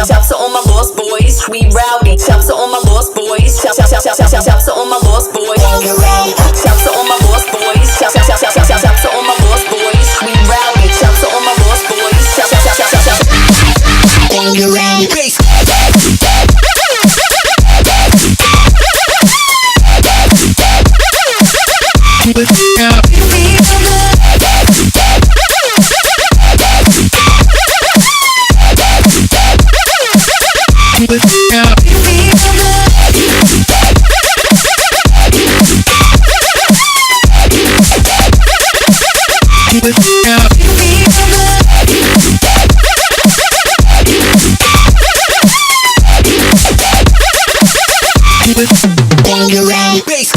Shouts to all my lost boys, we rowdy. Shouts to all my lost boys. Shouts to all my lost boys. Shouts to all my lost boys. Shouts to all my lost boys, we rowdy. Shouts to all my lost boys. Keep it up. Keep it up. Keep it up. Keep it on your own base.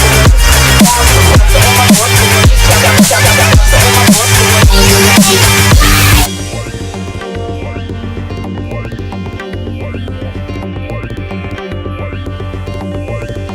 Keep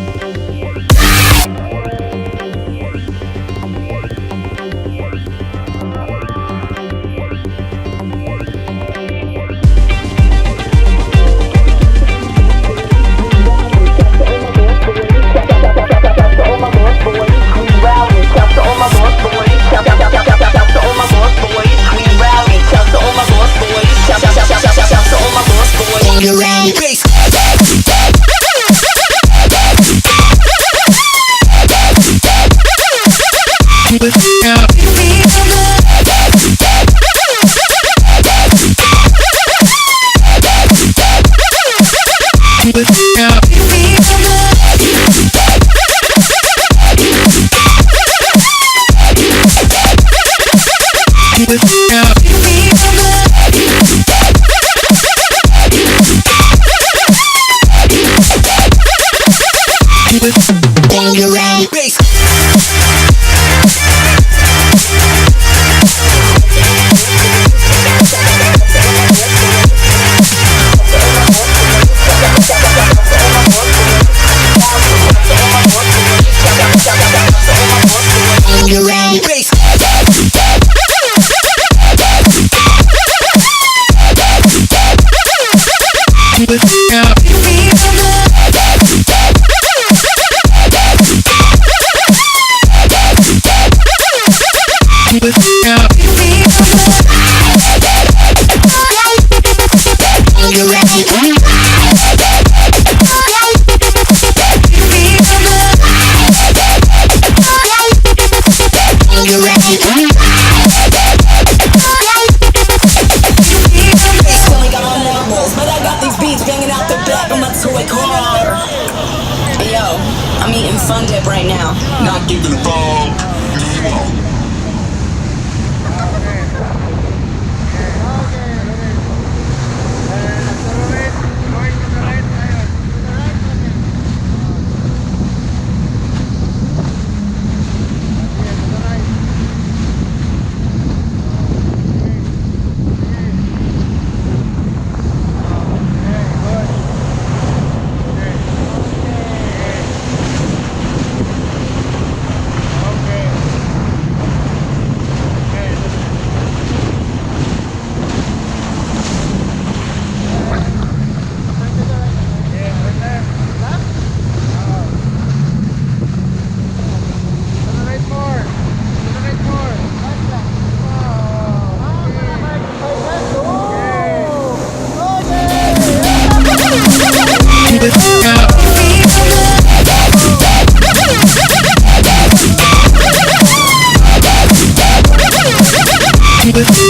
it up. Keep it up. Keep it up. Keep it on your own base. Keep it up. Keep it up. I'm eating Fun Dip right now. Not giving a fuck. Keep it